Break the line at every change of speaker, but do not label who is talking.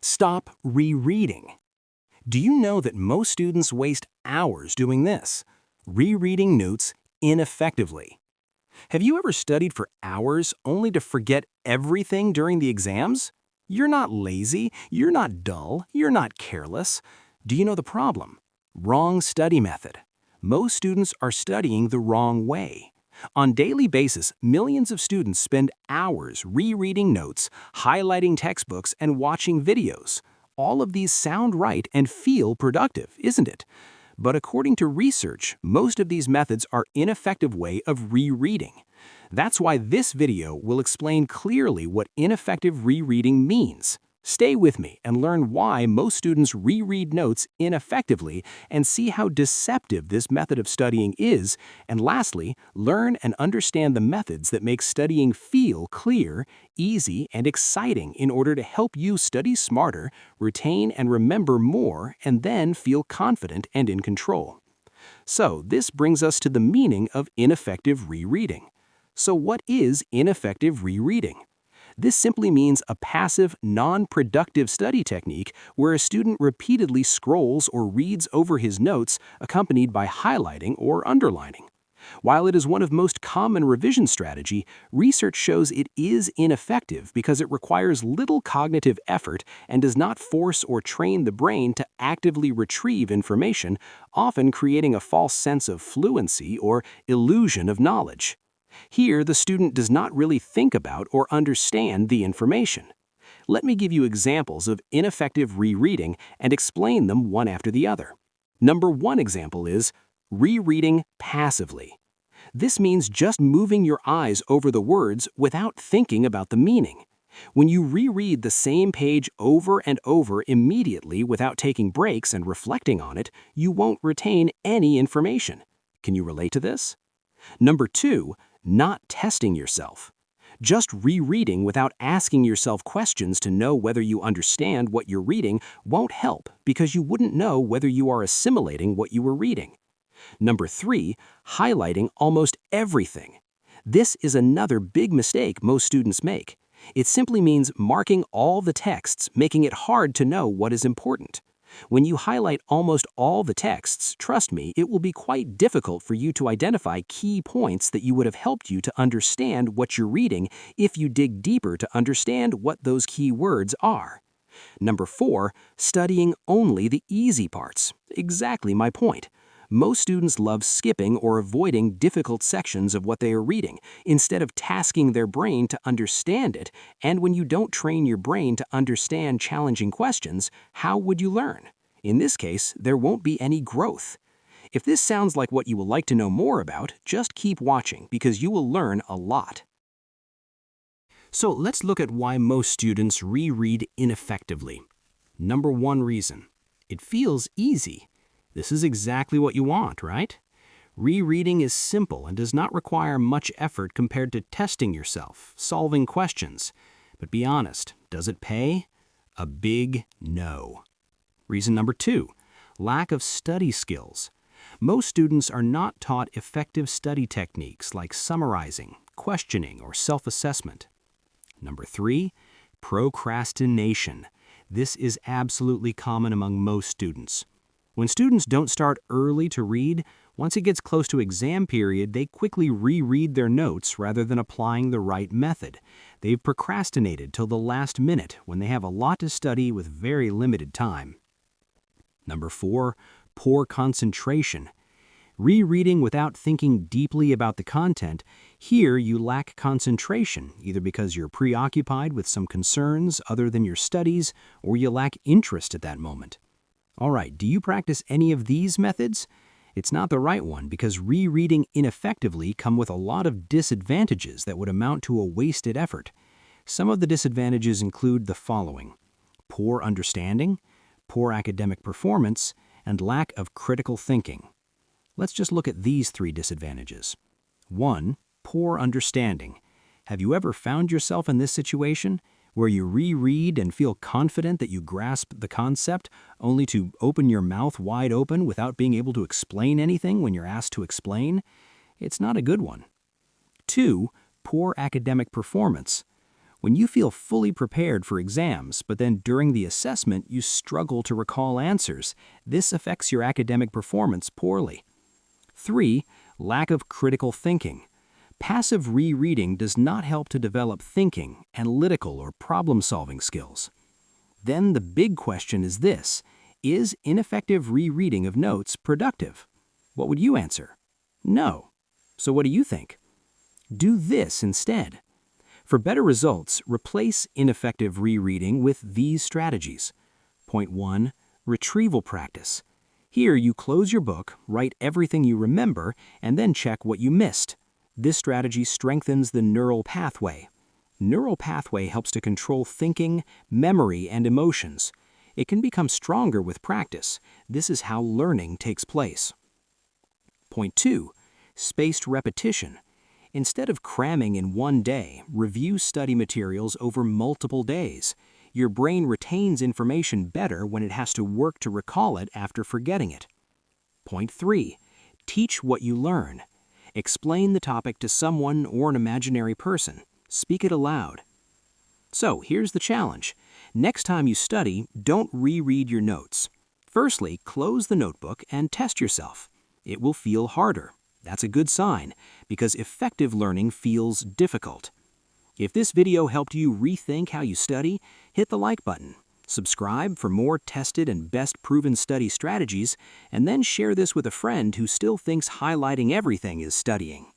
Stop rereading. Do you know that most students waste hours doing this? Rereading notes ineffectively. Have you ever studied for hours only to forget everything during the exams? You're not lazy, you're not dull, you're not careless. Do you know the problem? Wrong study method. Most students are studying the wrong way. On daily basis, millions of students spend hours rereading notes, highlighting textbooks, and watching videos. All of these sound right and feel productive, isn't it? But according to research, most of these methods are ineffective way of rereading. That's why this video will explain clearly what ineffective rereading means. Stay with me and learn why most students reread notes ineffectively and see how deceptive this method of studying is, and lastly, learn and understand the methods that make studying feel clear, easy, and exciting in order to help you study smarter, retain and remember more, and then feel confident and in control. So this brings us to the meaning of ineffective rereading. So what is ineffective rereading? This simply means a passive, non-productive study technique where a student repeatedly scrolls or reads over his notes accompanied by highlighting or underlining. While it is one of most common revision strategy, research shows it is ineffective because it requires little cognitive effort and does not force or train the brain to actively retrieve information, often creating a false sense of fluency or illusion of knowledge. Here, the student does not really think about or understand the information. Let me give you examples of ineffective rereading and explain them one after the other. Number one example is rereading passively. This means just moving your eyes over the words without thinking about the meaning. When you reread the same page over and over immediately without taking breaks and reflecting on it, you won't retain any information. Can you relate to this? Number two, not testing yourself. Just rereading without asking yourself questions to know whether you understand what you're reading won't help because you wouldn't know whether you are assimilating what you were reading. Number three, highlighting almost everything. This is another big mistake most students make. It simply means marking all the texts, making it hard to know what is important. When you highlight almost all the texts, trust me, it will be quite difficult for you to identify key points that would have helped you to understand what you're reading if you dig deeper to understand what those key words are. Number four, studying only the easy parts. Exactly my point. Most students love skipping or avoiding difficult sections of what they are reading, instead of tasking their brain to understand it, and when you don't train your brain to understand challenging questions, how would you learn? In this case, there won't be any growth. If this sounds like what you would like to know more about, just keep watching because you will learn a lot. So let's look at why most students reread ineffectively. Number one reason: it feels easy. This is exactly what you want, right? Rereading is simple and does not require much effort compared to testing yourself, solving questions. But be honest, does it pay? A big no. Reason number two, lack of study skills. Most students are not taught effective study techniques like summarizing, questioning, or self-assessment. Number three, procrastination. This is absolutely common among most students. When students don't start early to read, once it gets close to exam period, they quickly reread their notes rather than applying the right method. They've procrastinated till the last minute when they have a lot to study with very limited time. Number four, poor concentration. Rereading without thinking deeply about the content, here you lack concentration, either because you're preoccupied with some concerns other than your studies, or you lack interest at that moment. All right, do you practice any of these methods? It's not the right one because rereading ineffectively come with a lot of disadvantages that would amount to a wasted effort. Some of the disadvantages include the following: poor understanding, poor academic performance, and lack of critical thinking. Let's just look at these three disadvantages. 1. Poor understanding. Have you ever found yourself in this situation, where you reread and feel confident that you grasp the concept, only to open your mouth wide open without being able to explain anything when you're asked to explain? It's not a good one. 2. Poor academic performance. When you feel fully prepared for exams, but then during the assessment you struggle to recall answers, this affects your academic performance poorly. 3. Lack of critical thinking. Passive rereading does not help to develop thinking, analytical, or problem-solving skills. Then the big question is this: is ineffective rereading of notes productive? What would you answer? No. So what do you think? Do this instead. For better results, replace ineffective rereading with these strategies. Point 1. Retrieval practice. Here you close your book, write everything you remember, and then check what you missed. This strategy strengthens the neural pathway. Neural pathway helps to control thinking, memory, and emotions. It can become stronger with practice. This is how learning takes place. Point 2. Spaced repetition. Instead of cramming in one day, review study materials over multiple days. Your brain retains information better when it has to work to recall it after forgetting it. Point 3. Teach what you learn. Explain the topic to someone or an imaginary person. Speak it aloud. So here's the challenge. Next time you study, don't reread your notes. Firstly, close the notebook and test yourself. It will feel harder. That's a good sign, because effective learning feels difficult. If this video helped you rethink how you study, hit the like button. Subscribe for more tested and best proven study strategies, and then share this with a friend who still thinks highlighting everything is studying.